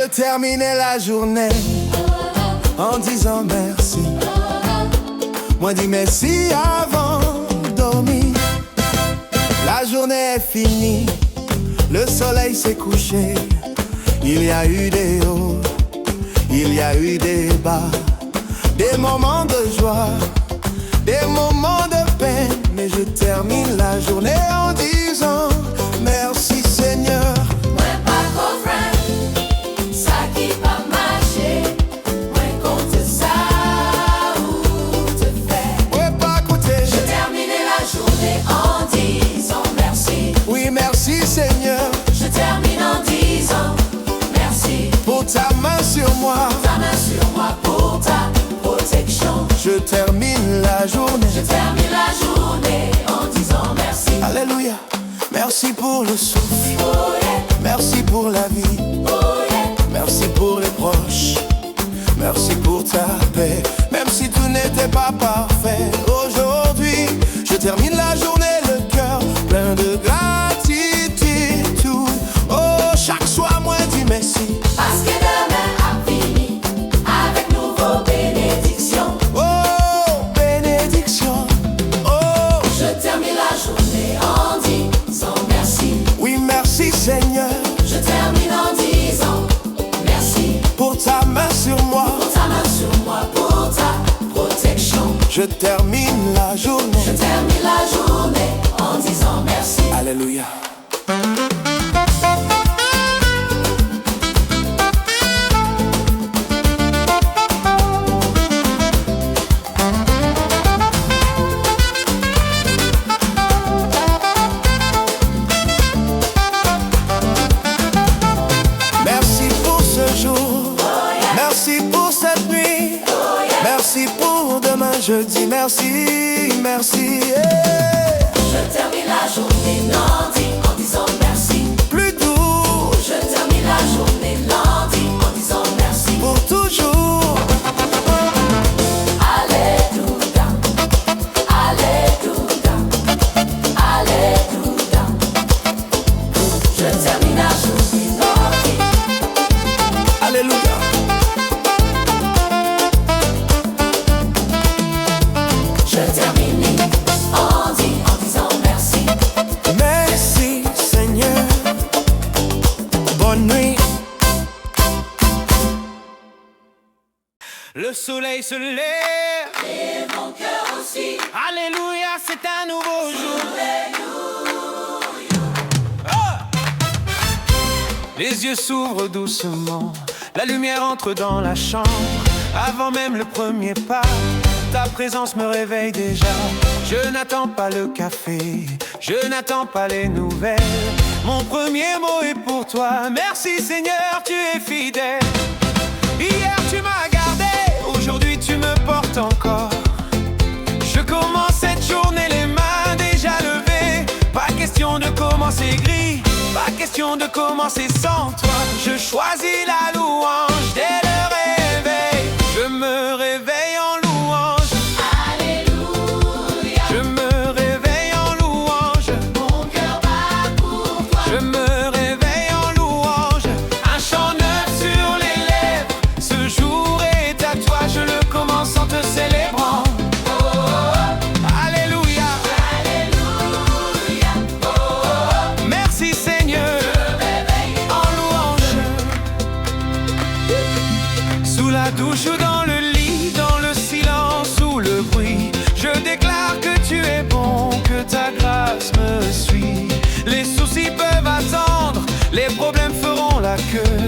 Je terminais la journée en disant merci. Moi dis merci avant de dormir. La journée est finie, le soleil s'est couché. Il y a eu des hauts, il y a eu des bas, des moments de joie, des moments de peine. Mais je termine la journée en disant merci Seigneur. Mwen pa kompren sa ki pa mache, mwen konte sa ou te fè. Mwen pa koute. Je termine la journée en disant merci. Oui, merci Seigneur. Je termine en disant merci. Pour ta main sur moi, Ta main sur moi pour ta protection. je termine la journée. Je termine la journée en disant merci. Alléluia. Merci pour le souffle, Oh yeah, merci pour la vie, oh yeah. merci pour les proches, merci pour ta paix. Même si tout n'était pas parfait, aujourd'hui, je termine la journée, le cœur plein de gratitude. Oh, chaque soir, moi dis merci. Parce que demain a fini avec nouveau bénédiction. Oh, bénédiction. Oh, Je termine la journée en disant merci. oui, merci Seigneur. Je termine en disant merci. Pour ta main sur moi, Pour ta main sur moi, pour ta protection. je termine la journée. Je termine la journée en disant merci. Alléluia. Merci pour ce jour, merci pour cette nuit, merci pour demain, je dis merci, merci. Yeah. Je termine la journée lundi en disant merci. Plus doux Je termine la journée lundi en disant merci. pour toujours. Alléluia, Alléluia, Alléluia. Je termine la journée lundi. Alléluia. Je termine en disant merci. Merci Seigneur. Bonne nuit. Le soleil se lève. Et mon cœur aussi. Alléluia, c'est un nouveau jour. Les yeux s'ouvrent doucement, la lumière entre dans la chambre. Avant même le premier pas, ta présence me réveille déjà. Je n'attends pas le café, je n'attends pas les nouvelles. Mon premier mot est pour toi. Merci Seigneur, tu es fidèle. Hier tu m'as gardé, aujourd'hui tu me portes encore. Je commence cette journée les mains déjà levées. Pas question de commencer gris, pas question de commencer sans toi. Je choisis la louange dès le réveil. Je me réveille en louange. Alléluia. Je me réveille en louange. Mon cœur bat pour toi. Je me réveille en louange. Un chant neuf sur les lèvres. Ce jour est à toi, je le commence en te célébrant. Alléluia. Alléluia. Merci Seigneur. En louange. Sous la douche ou dans le lit, dans le silence ou le bruit, je déclare que tu es bon, que ta grâce me suit. Les soucis peuvent attendre, les problèmes feront la queue.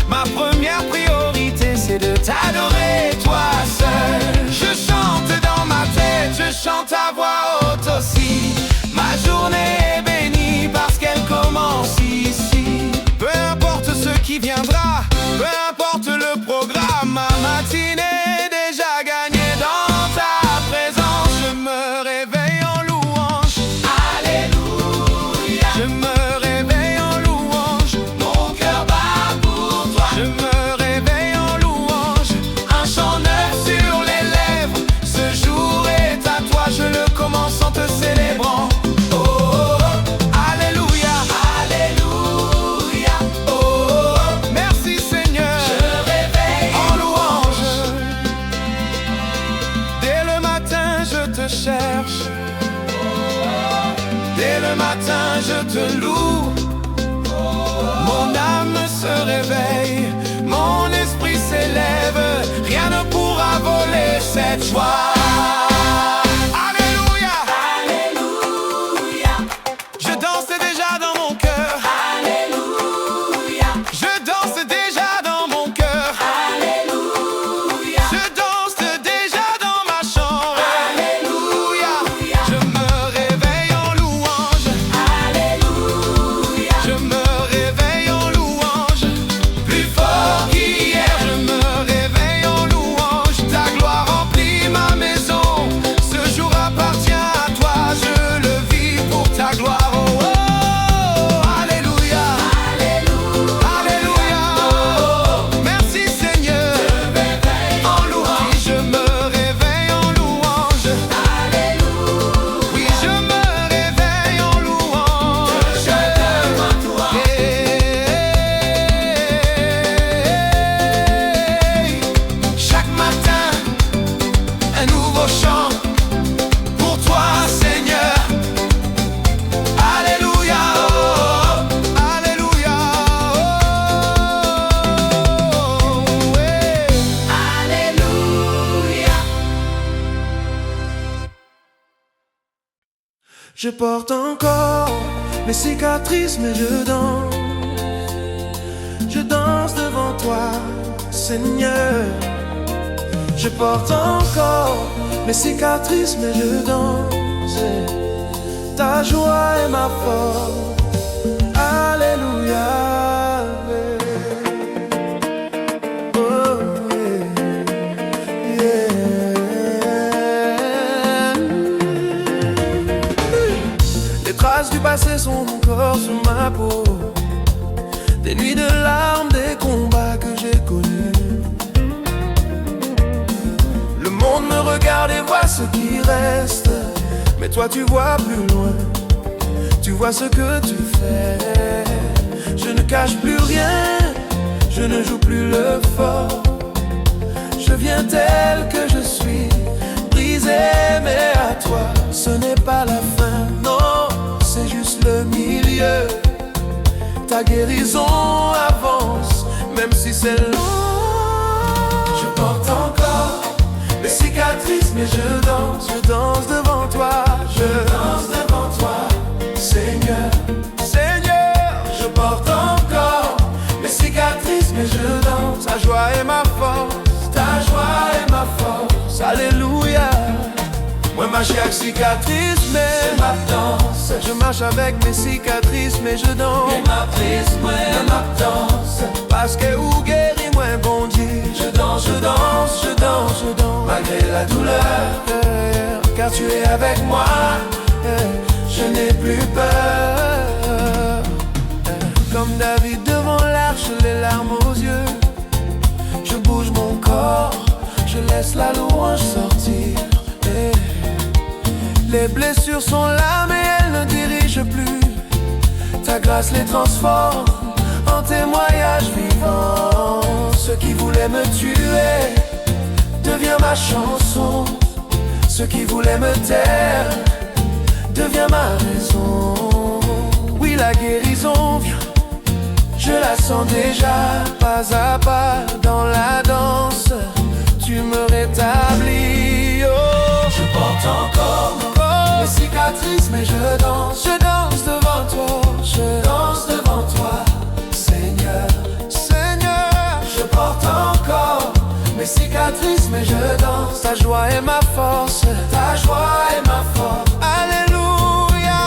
Ma première priorité c'est de t'adorer toi seul. Je chante dans ma tête, je chante à voix haute aussi. Ma journée est bénie parce qu'elle commence ici. Peu importe ce qui viendra, peu importe le programme, ma matinée est déjà gagnée dans ta présence. Je me réveille en louange. Alléluia. Je me réveille en louange. Mon cœur bat pour toi. Je me réveille en louange. Un chant neuf sur les lèvres. Ce jour est à toi, je le commence en te célébrant. Oh, oh, oh. Alléluia. Alléluia. Oh, oh, oh. Merci Seigneur. te cherche. Dès le matin je te loue. Mon âme se réveille, mon esprit s'élève. Rien ne pourra voler cette joie. Alléluia, Alléluia, je danse déjà dans mon cœur. Alléluia, Je danse déjà dans mon cœur. Alléluia, Je danse déjà dans ma chambre. Alléluia, Je me réveille en louange. Alléluia, Je me réveille en louange. Plus fort qu'hier, je me réveille en louange. Ta gloire remplit ma maison. Ce jour appartient à toi, je le vis pour ta gloire. Oh, oh, alléluia, alléluia. Merci Seigneur. En louange, je me réveille en louange. Oui, je me réveille en louange. Chaque matin, un nouveau chant pour toi, Seigneur. Alléluia, oh, alléluia, oh, ouais. Alléluia. Je porte encore mes cicatrices, mais je danse. Je danse devant toi, Seigneur. Je porte encore mes cicatrices, mais je danse. Ta joie est ma force. Alléluia. Oh, yeah. Les traces du passé sont encore sur ma peau. Des nuits de larmes, des combats que j'ai connus. Le monde me regarde et voit ce qui reste. Mais toi tu vois plus loin. Tu vois ce que tu fais. Je ne cache plus rien. Je ne joue plus le fort. Je viens tel que je suis, brisé mais à toi. Ce n'est pas la fin, non, c'est juste le milieu. Ta guérison avance, même si c'est long. Je porte encore mes cicatrices, mais je danse devant toi. Je danse devant toi, Seigneur. Seigneur, je porte encore mes cicatrices, mais je danse. Ta joie est ma force, ta joie est ma force. Alléluia. Moi ma chaque cicatrice, mais c'est ma danse. Je marche avec mes cicatrices, mais je danse. Et ma prise, moi ma danse. Parce que ou guéris moi bon Dieu. Je danse, je danse, je danse, je danse. Malgré la douleur, car tu es avec moi. Je n'ai plus peur. Comme David devant l'arche, les larmes aux yeux. Je bouge mon corps, je laisse la louange sortir. Les blessures sont là mais elles ne dirigent plus. Ta grâce les transforme en témoignage vivant. Ce qui voulait me tuer devient ma chanson. Ce qui voulait me taire devient ma raison. Oui, la guérison vient, je la sens déjà. Pas à pas dans la danse, tu me rétablis. Oh, je porte encore mes cicatrices, mais je danse devant toi. Je danse devant toi, Seigneur. Seigneur, je porte encore mes cicatrices, mais je danse. Ta joie est ma force, ta joie est ma force. Alléluia.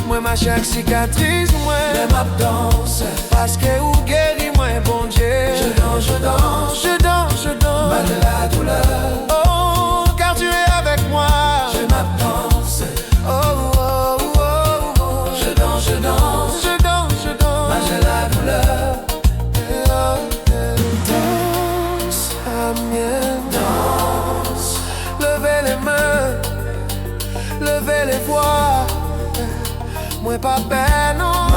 Moi ma chaque cicatrice, moi ma danse. Parce que ou guéris moi bon Dieu. Je danse, je danse, je danse, je danse. Malgré la douleur, oh, car tu es avec moi. Je m'avance, oh, oh, oh, oh. Je danse, je danse, je danse, je danse. Malgré la douleur, danse, Amiens, danse. Levez les mains, levez les voix. Moi pas peur, non,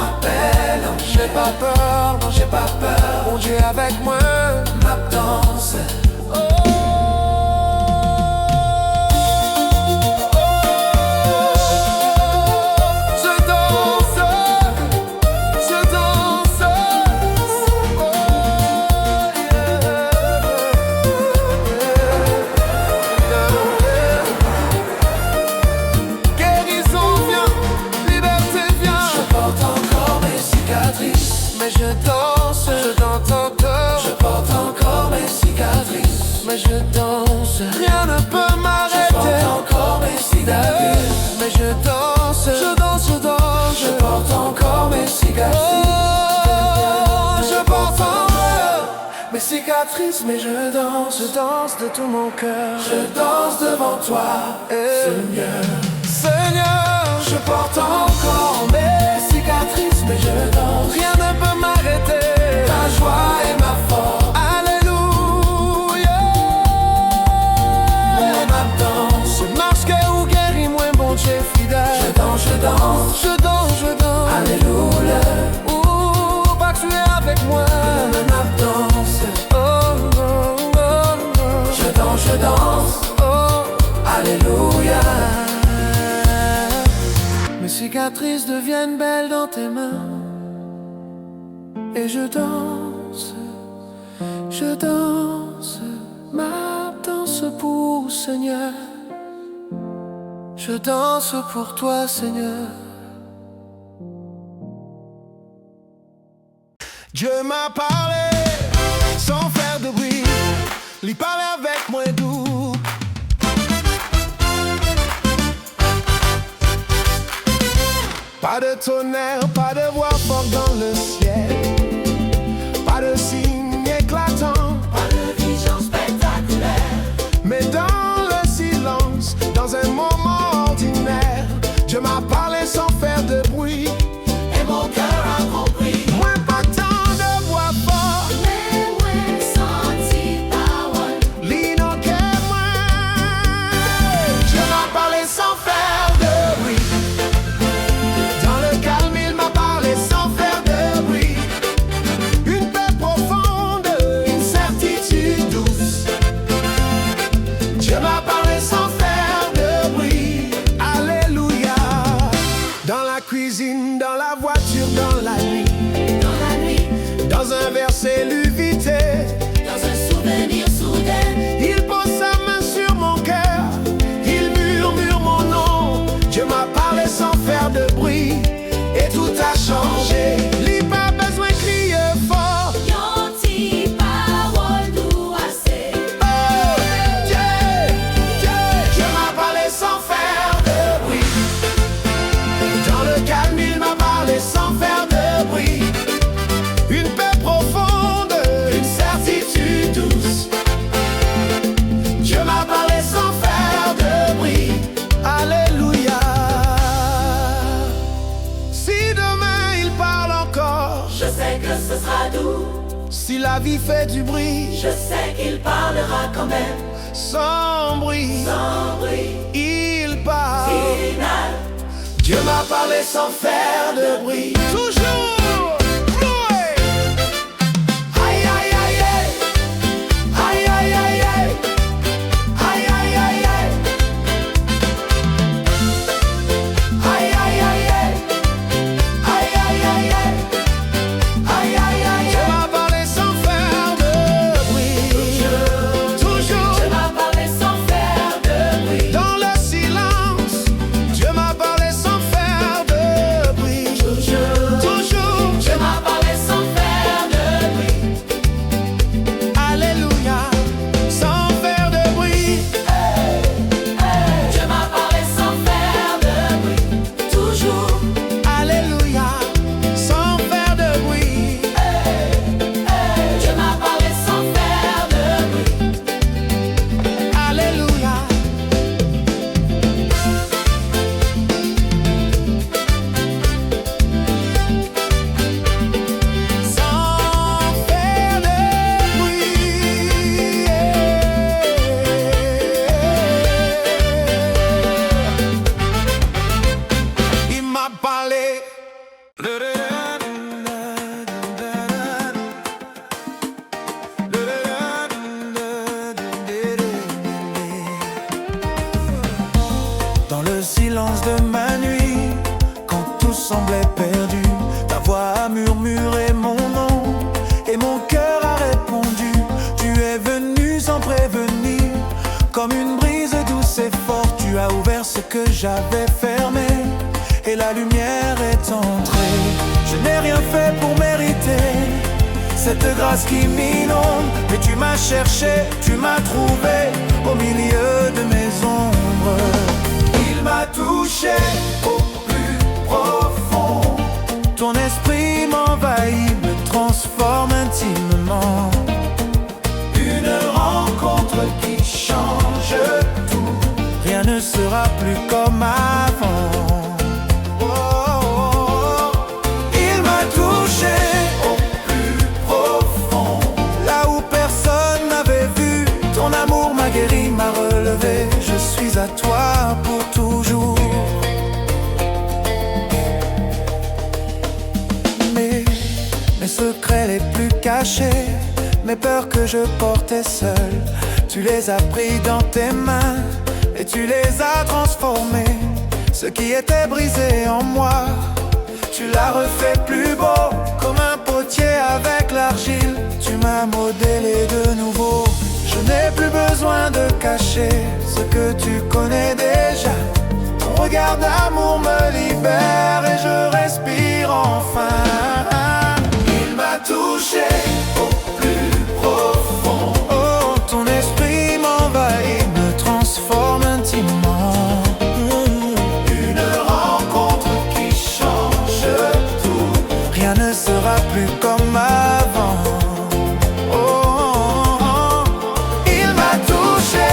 j'ai pas peur, non j'ai pas peur. Bon Dieu avec moi, ma danse. Oh, oh, cicatrices, mais je danse de tout mon cœur. Je danse devant toi, Seigneur. Seigneur, je porte encore mes cicatrices, mais je danse. Rien ne peut m'arrêter. Ta joie est ma force. Alléluia. Ma danse, marche que ou guéris moi, bon Dieu fidèle. Je danse, je danse, je danse, je danse. Alléluia. Ouh, pas que tu es avec moi. Ma danse, oh, oh, oh, oh. Je danse, oh, alléluia. Mes cicatrices deviennent belles dans tes mains. Et je danse, ma danse pour Seigneur. Je danse pour toi, Seigneur. Dieu m'a parlé sans faire de bruit. Il parlait avec moi doux. Pas de tonnerre, pas de voix forte dans le ciel. Pas de signe éclatant, Pas de vision spectaculaire. mais dans le silence, dans un moment ordinaire, Dieu m'a parlé sans faire de bruit. Et mon cœur a compris. Moins pas tant de voix forte, Mais ouais, senti parole. l'ino que moi. Dieu m'a parlé sans faire de bruit. Dans le calme, il m'a parlé sans faire de bruit. Une paix profonde, une certitude douce. Dieu m'a parlé sans faire de bruit. Alléluia. Dans la cuisine, dans la voiture, dans la nuit, Dans la nuit, dans un verset lu vite, dans un souvenir soudain. il pose sa main sur mon cœur, il murmure mon nom. Dieu m'a parlé sans faire de bruit, et tout a changé. Il pas besoin de crier fort. Yon ti parole doux assez. Oh, Dieu m'a parlé sans faire de bruit. Dans le calme, il m'a parlé sans faire de bruit. Une paix profonde, une certitude douce. Dieu m'a parlé sans faire de bruit. Alléluia. Si demain il parle encore, Je sais que ce sera doux. si la vie fait du bruit, Je sais qu'il parlera quand même. sans bruit, Sans bruit il parle. final. Dieu m'a parlé sans faire de bruit. Toujours. Loué. Aïe aïe aïe aïe. Aïe aïe aïe aïe. Aïe aïe aïe aïe. Aïe aïe aïe aïe. Aïe aïe aïe aïe. Aïe aïe aïe. Dieu m'a parlé sans faire de bruit. Toujours. Je m'a parlé sans faire de bruit. Dans le silence, Dieu m'a parlé sans faire de bruit. Toujours, Je m'a parlé sans faire de bruit. alléluia, sans faire de bruit. Je m'a parlé sans faire de bruit. Toujours. Alléluia, sans faire de bruit. Je m'a parlé sans faire de bruit. Alléluia. Sans faire de bruit. Il m'a parlé. Dans le silence de ma nuit, quand tout semblait perdu, ta voix a murmuré mon nom et mon cœur a répondu. Tu es venu sans prévenir, comme une brise douce et forte. Tu as ouvert ce que j'avais fermé et la lumière est entrée. Je n'ai rien fait pour mériter cette grâce qui m'inonde, mais tu m'as cherché, tu m'as trouvé au milieu de mes ombres. Il m'a touché au plus profond. Ton esprit m'envahit, me transforme intimement. sera plus comme avant. Oh, oh, oh. Il m'a touché au plus profond, là où personne n'avait vu. Ton amour m'a guéri, m'a relevé. Je suis à toi pour toujours. Mes secrets les plus cachés, mes peurs que je portais seul, tu les as pris dans tes mains et tu les as transformés. Ce qui était brisé en moi, tu l'as refait plus beau. Comme un potier avec l'argile, tu m'as modélé de nouveau. Je n'ai plus besoin de cacher ce que tu connais déjà. Ton regard d'amour me libère et je respire enfin. Il m'a touché au plus profond. Oh, ton esprit m'envahit, me transforme intimement. Une rencontre qui change tout. Rien ne sera plus comme avant. Oh, oh, oh. Il m'a touché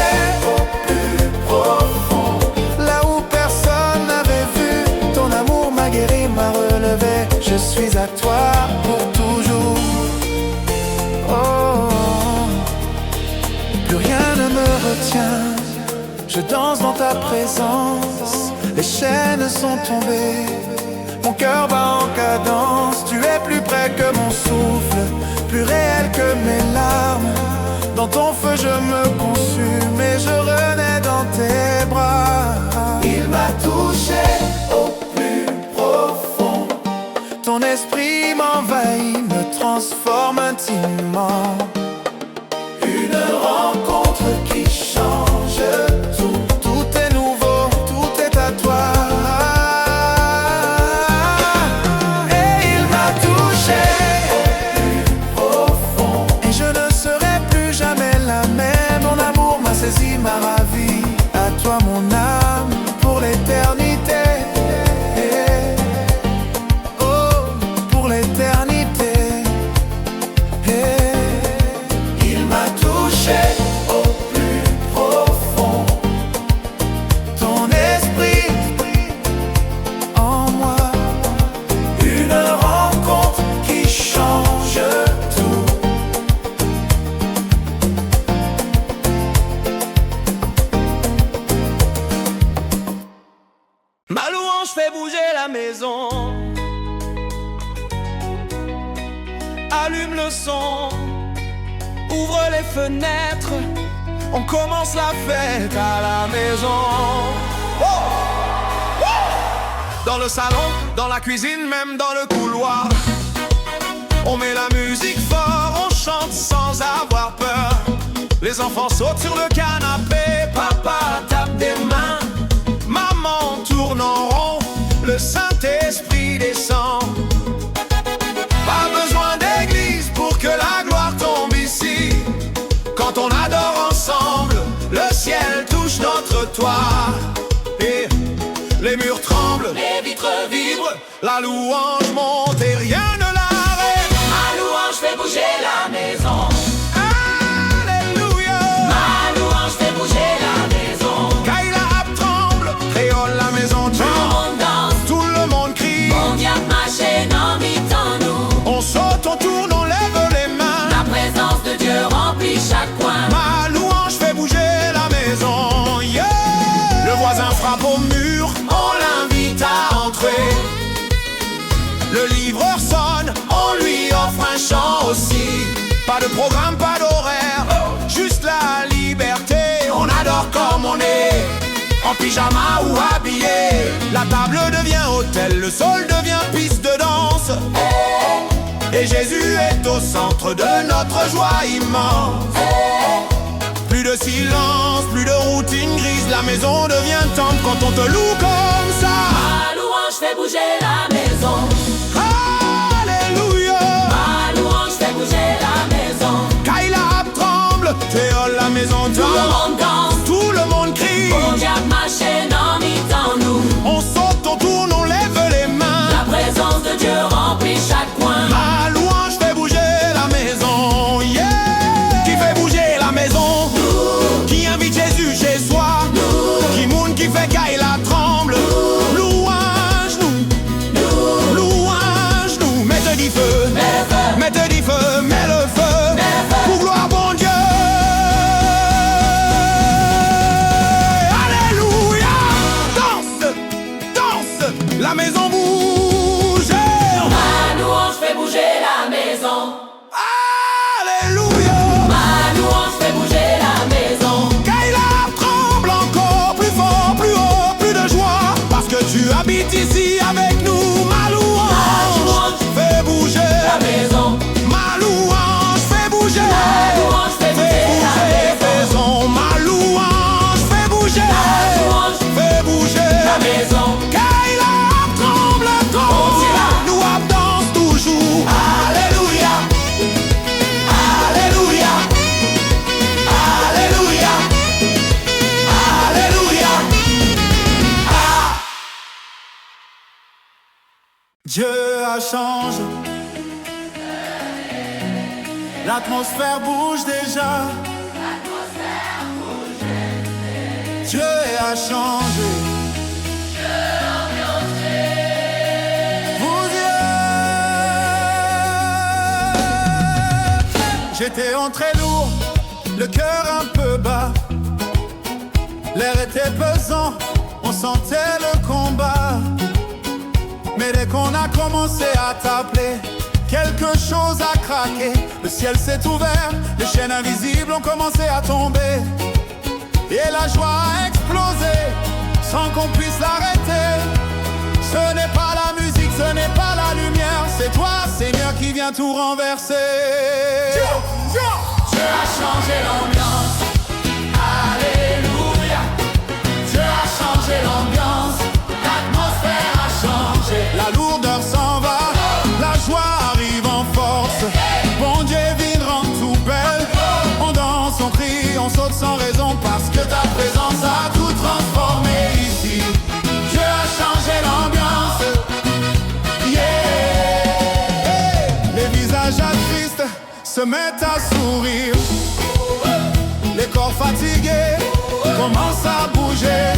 au plus profond, là où personne n'avait vu. Ton amour m'a guéri, m'a relevé. Je suis à toi pour toujours. Oh, plus rien ne me retient. Je danse dans ta présence. Les chaînes sont tombées. Mon cœur bat en cadence. Tu es plus près que mon souffle, plus réel que mes larmes. Dans ton feu je me consume et je renais dans tes bras. Il m'a touché au plus profond. Ton esprit m'envahit, me transforme intimement. Une rencontre qui change tout. Tout est nouveau, tout est à toi. Et il m'a touché au plus profond. Et je ne serai plus jamais la même. Mon amour m'a saisi, m'a ravi. À toi mon âme pour l'éternité. Au plus profond, ton esprit en moi. Une rencontre qui change tout. Ma louange fait bouger la maison. Allume le son, ouvre les fenêtres, on commence la fête à la maison. Oh! Oh! Dans le salon, dans la cuisine, même dans le couloir, on met la musique fort, on chante sans avoir peur. Les enfants sautent sur le canapé, papa tape des mains, maman tourne en rond, le Saint-Esprit descend. Pas besoin d'église pour que la gloire tombe ici. Quand on adore ensemble, le ciel touche notre toit. Et les murs tremblent, les vitres vibrent, la louange monte et rien ne l'arrête. Ma louange fait bouger la maison. Alléluia. Ma louange fait bouger la maison. Kaila tremble, créole la maison Tout le tremble. monde danse, Tout le monde crie. mon diable marché dans mi-temps-nous. On saute, on tourne, on lève les mains. La présence de Dieu remplit chaque coin. Ma louange fait bouger la maison, yeah. Le voisin frappe au mur, on l'invite à entrer. Le livreur sonne, on lui offre un chant aussi. Pas de programme, pas d'horaire, juste la liberté. On adore comme on est, en pyjama ou habillé. La table devient hôtel, le sol devient piste de danse. Et Jésus est au centre de notre joie immense. Plus de silence, plus de routine grise, la maison devient temple quand on te loue comme ça. Ma louange fait bouger la maison. Alléluia. Ma louange fait bouger la maison. Kaila tremble, Théol la maison Tout le tremble. monde danse, Tout le monde crie. mon diable marché dans mi-temps-nous. On saute, on tourne, on lève les mains. La présence de Dieu remplit chaque coin. Ma louange fait bouger la maison, yeah. Qui fait bouger la maison, qui invite Jésus chez soi, qui moune, qui fait Dieu a changé. L'atmosphère bouge déjà. Dieu a changé. Vous Dieu. J'étais entré lourd, le cœur un peu bas. L'air était pesant, on sentait le combat. Mais dès qu'on a commencé à t'appeler, quelque chose a craqué. Le ciel s'est ouvert, les chaînes invisibles ont commencé à tomber. Et la joie a explosé, sans qu'on puisse l'arrêter. Ce n'est pas la musique, ce n'est pas la lumière, c'est toi, Seigneur, qui vient tout renverser. Dieu a changé l'ambiance. Alléluia. Dieu a changé l'ambiance. L'atmosphère a changé. La lourdeur s'en va, la joie arrive en force. Bon Dieu vient rendre tout belle. On danse, on crie, on saute sans raison, parce que ta présence a tout transformé ici. Dieu a changé l'ambiance. Yeah. Les visages attristes se mettent à sourire. Les corps fatigués commencent à bouger.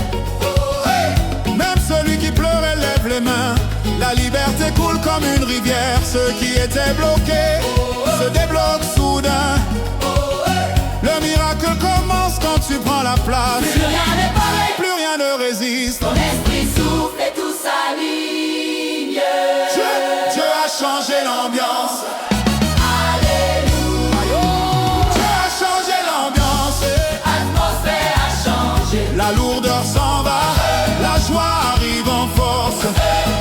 Même celui qui pleurait lève les mains. La liberté coule comme une rivière. Ceux qui étaient bloqués se débloquent soudain. Le miracle commence quand tu prends la place. Plus rien n'est pareil, plus rien ne résiste. ton esprit souffle et tout s'aligne. Dieu a changé l'ambiance. La lourdeur s'en va, la joie arrive en force.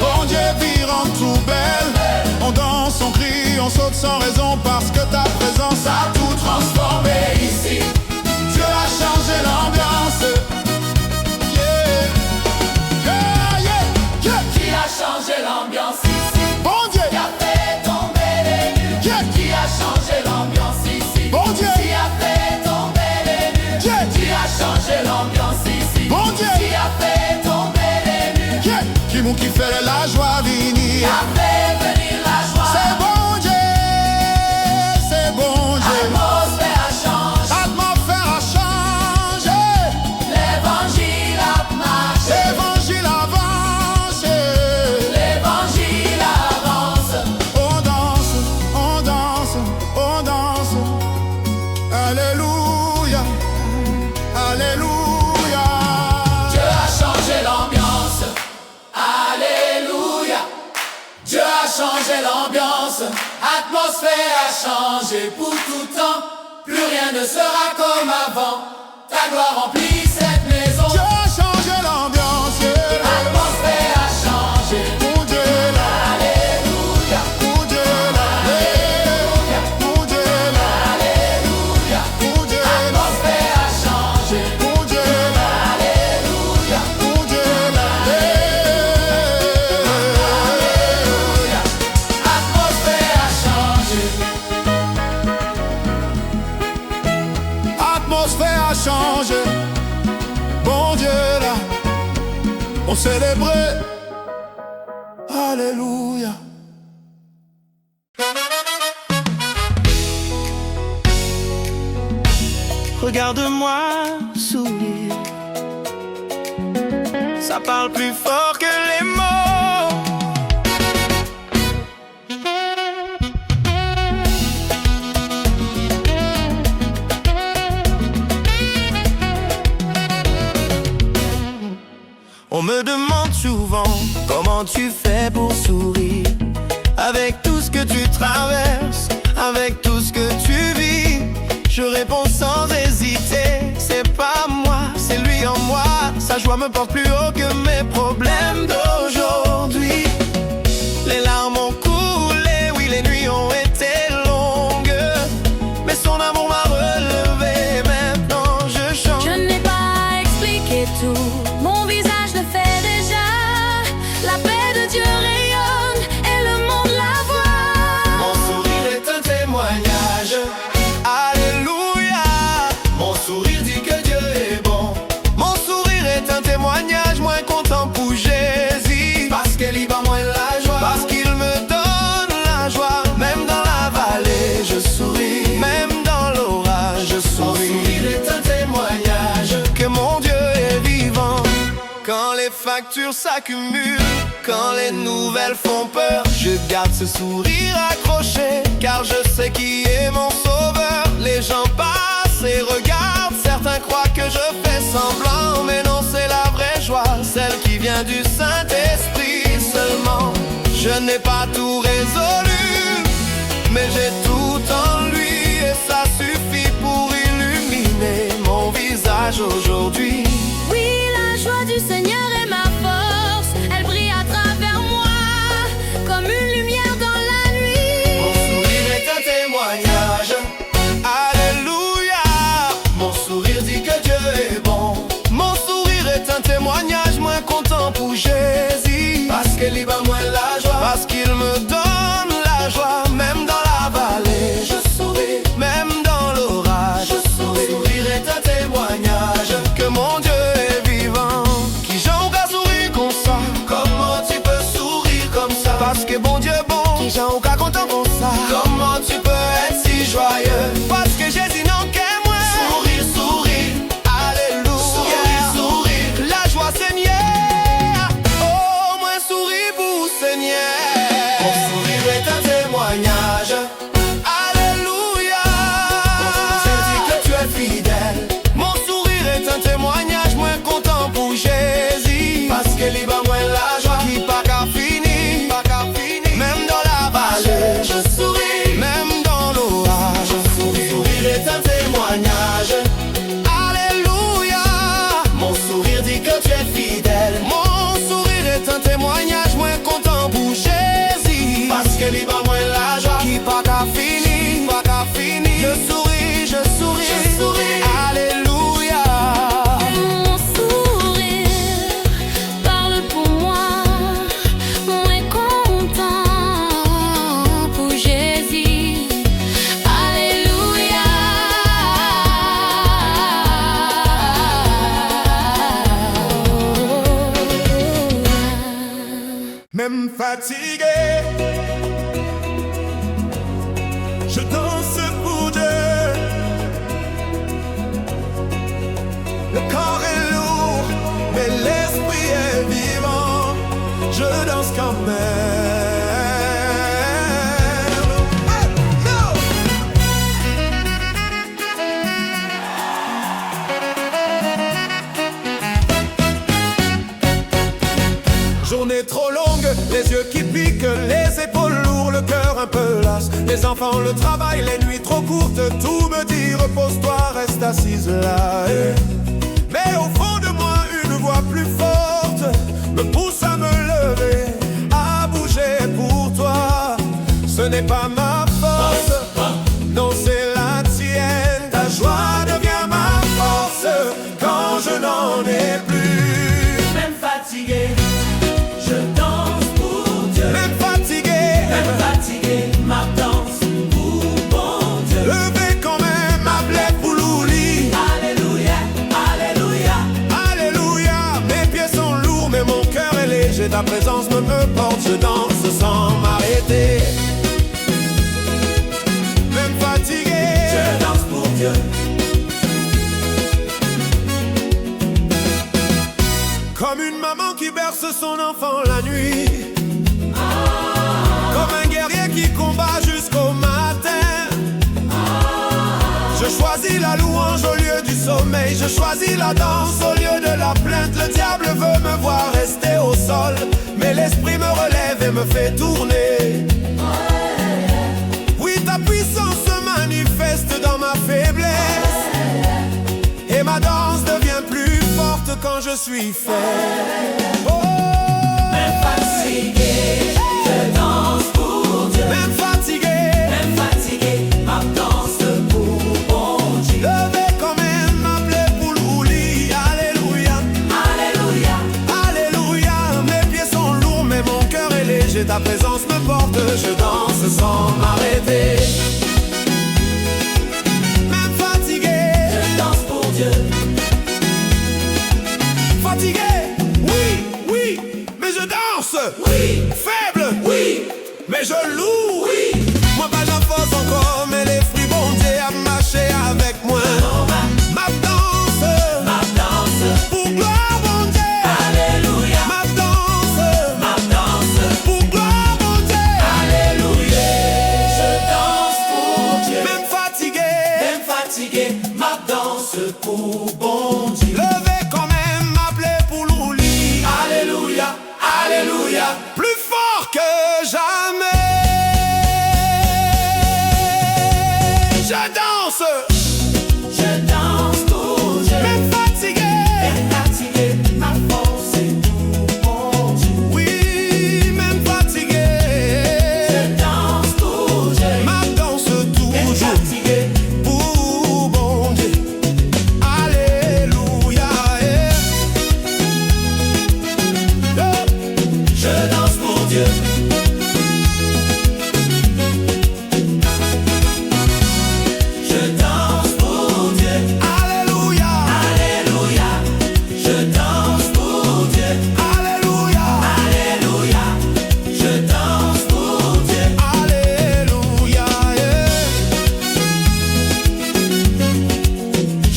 Bon Dieu vire en tout belle. On danse, on crie, on saute sans raison, parce que ta présence a tout transformé ici. Dieu a changé l'ambiance. Yeah. Yeah, yeah, yeah. Qui a changé l'ambiance ici? Bon Dieu. Qui a fait tomber les nues? Yeah. Qui a changé l'ambiance ici? Bon Dieu. Qui a fait tomber les nues? Yeah. Qui a changé l'ambiance ici? Bon Dieu. Qui a fait tomber les nues? Yeah. Qui fait la joie venir. Qui a fait venir la joie? C'est bon Dieu, c'est bon Dieu. L'atmosphère a changé. L'atmosphère a changé. L'évangile a marché. L'évangile avance. L'évangile avance. On danse, on danse, on danse. Alléluia, alléluia. Dieu a changé l'ambiance. Alléluia. Dieu a changé l'ambiance. Atmosphère a changé pour tout temps. Plus rien ne sera comme avant. Ta gloire remplit cette maison. Dieu a changé l'ambiance. L'atmosphère a changé. Mon Dieu là, Alléluia. mon Dieu là, mon Dieu là, Alléluia. mon Dieu là, L'atmosphère a changé. mon Dieu là, Alléluia. mon Dieu là. Alléluia. L'atmosphère a changé. L'atmosphère a changé. Bon Dieu là, on célébrait. Alléluia. Regarde-moi sourire. Ça parle plus fort que les mots. On me demande souvent comment tu fais pour sourire. Avec tout ce que tu traverses, avec tout ce que tu vis, je réponds sans hésiter. C'est pas moi, c'est lui en moi. Sa joie me porte plus haut que mes problèmes d'aujourd'hui. Les larmes ont coulé, oui les nuits ont été longues, mais son amour m'a relevé, maintenant je chante. Je n'ai pas à expliquer tout, mon visage le fait déjà. La paix de Dieu rayonne et le monde la voit. Mon sourire est un témoignage. Alléluia. Mon sourire dit que Dieu est bon. Mon sourire est un témoignage, moins content pour Jésus. Quand les factures s'accumulent, quand les nouvelles font peur, je garde ce sourire accroché, car je sais qui est mon sauveur. Les gens passent et regardent, certains croient que je fais semblant, mais non, c'est la vraie joie, celle qui vient du Saint-Esprit seulement. Je n'ai pas tout résolu, mais j'ai tout en lui, et ça suffit pour illuminer mon visage aujourd'hui. Oui, la joie du Seigneur est ma force, elle brille à travers moi, comme une lumière dans la nuit. Mon sourire est un témoignage, alléluia. Mon sourire dit que Dieu est bon. Mon sourire est un témoignage, moins content pour Jésus, parce qu'il y va moins la joie, parce qu'il me donne la joie, même dans la vallée. Je souris, même dans l'orage. Je souris. Mon sourire est un témoignage que mon Dieu est vivant. Qui j'en qu'à sourire comme ça? Comment tu peux sourire comme ça? Parce que bon Dieu bon. Qui j'en qu'à content comme ça? Comment tu peux être si joyeux? Parce que Jésus n'en qu'est moins. Sourire, sourire, alléluia. Sourire, sourire, la joie Seigneur. Oh, moi sourire pour Seigneur. Mon sourire est un témoignage, alléluia. C'est dit que tu es fidèle. Mon sourire est un témoignage, moins content pour Jésus, parce qu'il y va moins la joie, qui pas qu'à finir, pas qu'à finir. Même dans la vallée, je souris, même dans l'orage, je souris. Mon sourire est un témoignage, alléluia. Mon sourire dit que tu es fidèle. Mon sourire est un témoignage, moins content pour Jésus, parce qu'il y va moins la joie, qui pas qu'à finir, pas qu'à finir. Je souris, je souris, je souris, alléluia. Mon sourire parle pour moi, moins content pour Jésus. Alléluia. Même fatigué, je danse pour Dieu. Le corps est lourd, mais l'esprit est vivant. Je danse quand même. Hey, yo! Journée trop longue, les yeux qui piquent, les épaules lourdes, le cœur un peu las. Les enfants, le travail, les nuits trop courtes, tout me dit repose-toi, reste assise là. Mais au fond de moi, une voix plus forte me pousse à me lever, à bouger pour toi. Ce n'est pas ma force, non c'est la tienne. Ta joie devient ma force quand je n'en ai plus. Même fatigué, je danse pour Dieu. Même fatigué, ma danse pour bon Dieu. levé quand même, ma plaie pour l'oubli. Alléluia, alléluia. Alléluia, mes pieds sont lourds mais mon cœur est léger. Ta présence me porte, je danse sans m'arrêter. Même fatigué, Je danse pour Dieu. comme une maman qui berce son enfant la nuit, comme un guerrier qui combat jusqu'au matin. Je choisis la louange au lieu du sommeil, je choisis la danse au lieu de la plainte. Le diable veut me voir rester au sol, mais l'esprit me relève et me fait tourner. Oui, ta puissance se manifeste dans ma faiblesse, et ma danse devient plus forte quand je suis faible. Oh, Même fatigué, je danse pour Dieu. même fatigué, Ma danse pour bon Dieu. levé quand même, ma plaie pour l'oubli. Alléluia, Alléluia, alléluia. Mes pieds sont lourds mais mon cœur est léger. Ta présence me porte, je danse sans m'arrêter. Même fatigué, je danse pour Dieu. fatigué, oui, mais je danse. Oui, Faible, oui, mais je loue. oui. Moi pas j'en force encore, mais les fruits bon Dieu à marcher avec moi. Ma danse, Ma danse, pour gloire bon Dieu. Je danse pour Dieu. Je danse pour Dieu. Alléluia, Alléluia. Je danse pour Dieu. Alléluia, Alléluia. Je danse pour Dieu. Alléluia, yeah.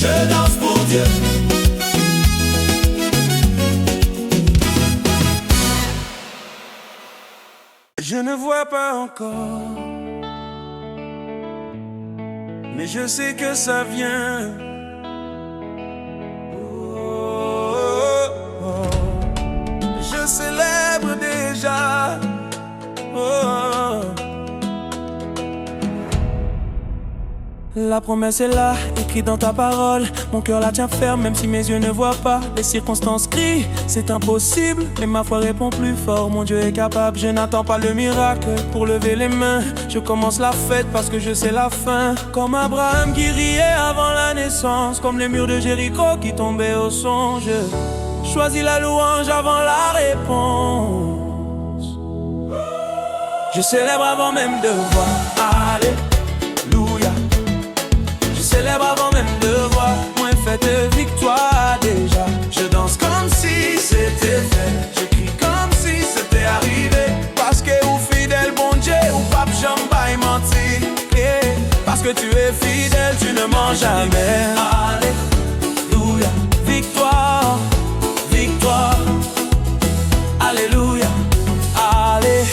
Je danse pour Dieu. Je ne vois pas encore, mais je sais que ça vient. Oh, oh, oh. Je célèbre déjà. Oh, oh. La promesse est là, écrite dans ta parole. Mon cœur la tient ferme, même si mes yeux ne voient pas. Les circonstances crient, c'est impossible, mais ma foi répond plus fort. Mon Dieu est capable, je n'attends pas le miracle pour lever les mains. Je commence la fête parce que je sais la fin. Comme Abraham qui riait avant la naissance, comme les murs de Jéricho qui tombaient au songe. Je choisis la louange avant la réponse. Je célèbre avant même de voir. Alléluia. Je célèbre avant même de voir. Moi fête de victoire déjà. Je danse comme si c'était fait. Je crie comme si c'était arrivé. Parce que ou fidèle bon Dieu ou pape Jamba menti. Yeah. Parce que tu es fidèle, tu ne mens jamais. Alléluia. Victoire, victoire. Alléluia. Allez.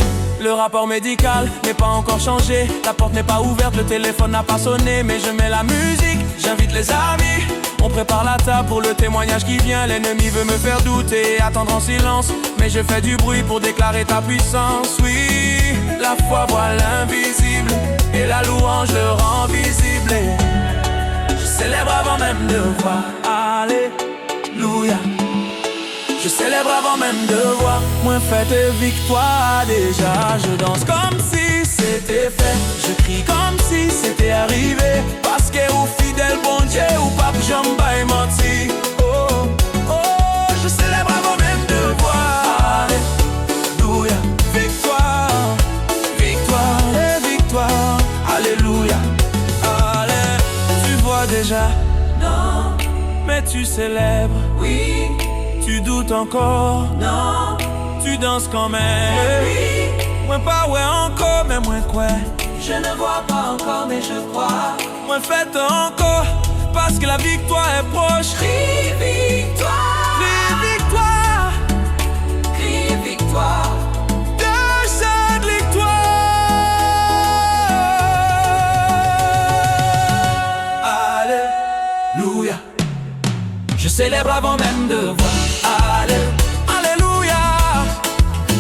Le rapport médical n'est pas encore changé. La porte n'est pas ouverte, le téléphone n'a pas sonné. Mais je mets la musique, j'invite les amis. On prépare la table pour le témoignage qui vient. L'ennemi veut me faire douter et attendre en silence. Mais je fais du bruit pour déclarer ta puissance. Oui, la foi voit l'invisible et la louange le rend visible. Et je célèbre avant même de voir. Alléluia. Je célèbre avant même de voir. Moi fête victoire déjà. Je danse comme si c'était fait. Je crie comme si c'était arrivé. Parce que ou fidèle bon Dieu ou pape Jamba menti. Oh, oh, je célèbre avant même de voir. Alléluia. Victoire, victoire et victoire. Alléluia. Allez, tu vois déjà. Non, Mais tu célèbres. oui, Tu doutes encore? non, Tu danses quand même? oui. Moi pas ouais encore, mais moi quoi? Je ne vois pas encore, mais je crois. Moi fête encore, parce que la victoire est proche. Crie victoire, Crie victoire, crie victoire. de cette victoire. Alléluia. Je célèbre avant même de voir. Alléluia.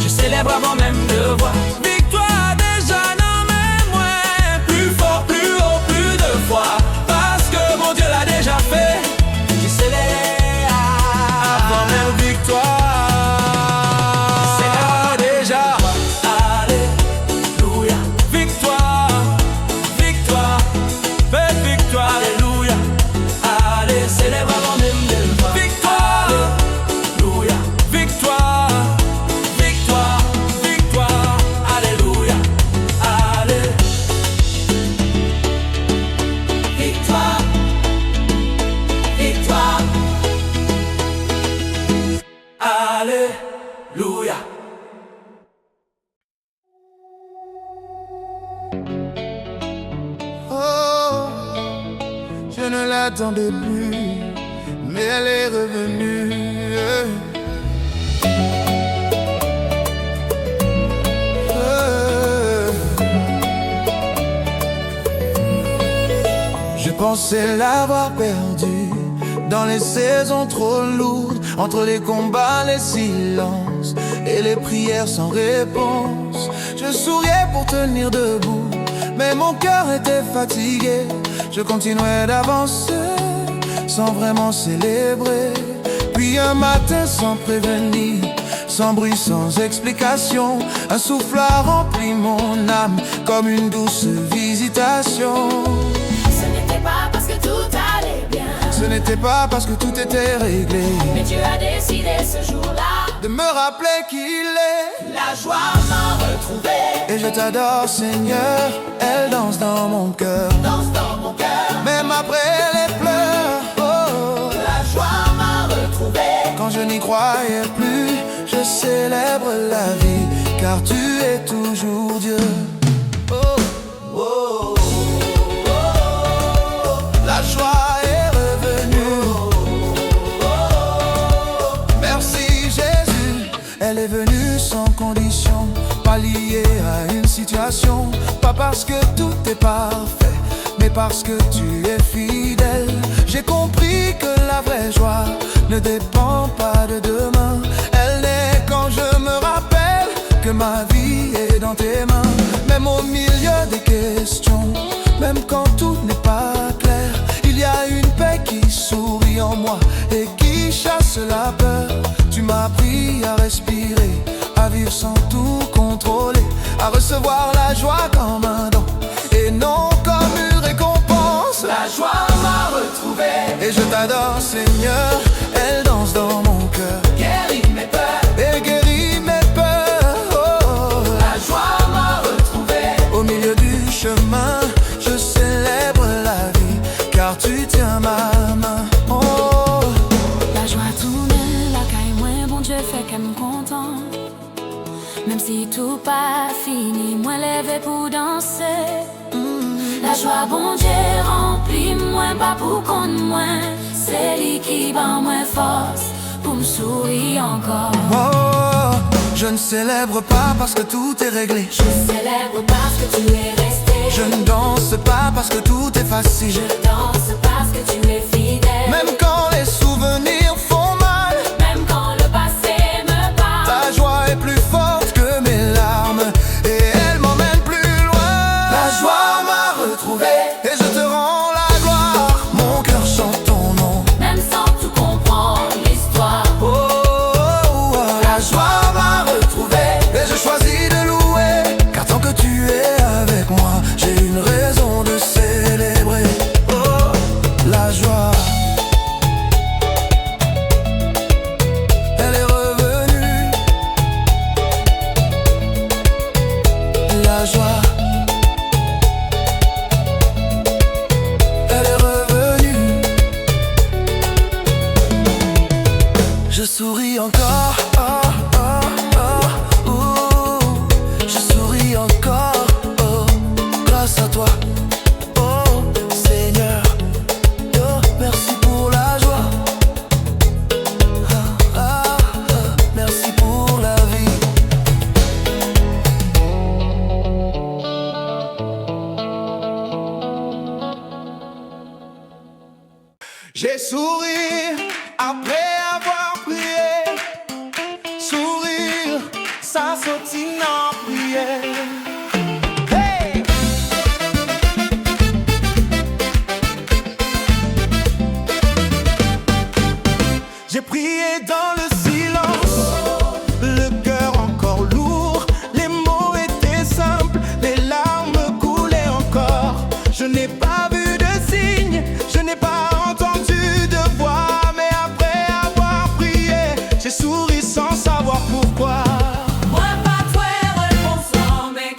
Je célèbre avant même de voir. Victoire déjà, non mais moins. Plus fort, plus haut, plus de foi. Parce que mon Dieu l'a déjà fait. Je célèbre avant même victoire. Je célèbre déjà. Alléluia. Victoire, victoire, belle victoire. Alléluia. Allez, célèbre avant même de voir. Victoire, alléluia. Victoire, victoire, victoire. Alléluia. Allez. Victoire, victoire. Alléluia. Oh, je ne l'attendais plus, mais elle est revenue. Je pensais l'avoir perdue dans les saisons trop lourdes, entre les combats, les silences et les prières sans réponse. Je souriais pour tenir debout, mais mon cœur était fatigué. Je continuais d'avancer sans vraiment célébrer. Puis un matin sans prévenir, sans bruit, sans explication, un souffle a rempli mon âme comme une douce visitation. Ce n'était pas parce que tout allait bien, Ce n'était pas parce que tout était réglé mais Dieu a décidé ce jour-là de me rappeler qu'il est. La joie m'a retrouvé. Et je t'adore Seigneur, elle danse dans mon cœur. Danse dans mon cœur. Même après les pleurs, oh. La joie m'a retrouvé. Quand je n'y croyais plus, je célèbre la vie, car tu es toujours Dieu. Oh, oh, oh, oh, oh. La joie est revenue. Oh, oh, oh. Merci Jésus. Elle est venue sans condition, pas liée à une situation, pas parce que tout est parfait, mais parce que tu es fidèle. J'ai compris que la vraie joie ne dépend pas de demain. Elle naît quand je me rappelle que ma vie est dans tes mains. Même au milieu des questions, même quand tout n'est pas clair, il y a une paix qui sourit en moi et qui chasse la peur. Tu m'as appris à respirer, à vivre sans tout contrôler, à recevoir la joie comme un don et non comme une récompense. La joie m'a retrouvé. Et je t'adore Seigneur, elle danse dans mon cœur. Guéris mes peurs. Et guéris mes peurs, oh. La joie m'a retrouvé. Au milieu du chemin, je célèbre la vie, car tu tiens ma main, oh. La joie tourne, la caille moins bon Dieu fait qu'elle me content. Même si tout pas fini, moi levé pour danser. La joie bon Dieu remplit moi, pas pour qu'on moi. C'est lui qui bat moi force pour me sourire encore. Oh, je ne célèbre pas parce que tout est réglé. Je célèbre parce que tu es resté. Je ne danse pas parce que tout est facile. Je danse parce que tu es fidèle. Même quand les souvenirs font mal, Même quand le passé me parle. ta joie est plus forte que mes larmes et elle m'emmène plus loin. La joie m'a retrouvé. Et je te rends la gloire, mon cœur chante ton nom. Même sans tout comprendre l'histoire. Oh, oh, oh, La joie m'a retrouvé. et je choisis de louer, car tant que tu es avec moi, j'ai une raison de célébrer. Oh, la joie, elle est revenue. La joie, elle est revenue. Je souris encore, oh, oh, oh, ouh. Je souris encore, oh, grâce à toi, oh Seigneur, oh, merci pour la joie, ah, ah, ah, merci pour la vie. J'ai souri après avoir prié. Sourire, ça sautine en prière. Hey! J'ai prié dans le silence, le cœur encore lourd. Les mots étaient simples, les larmes coulaient encore. Je n'ai pas vu de signe, je n'ai pas entendu de voix, mais après avoir prié, j'ai souri sans savoir pourquoi. Moi pas toi réponse, mais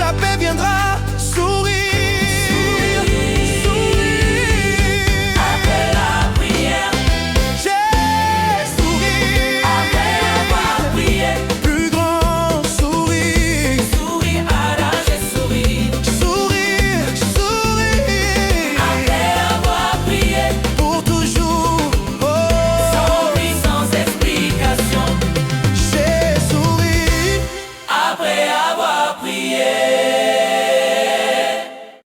la paix viendra.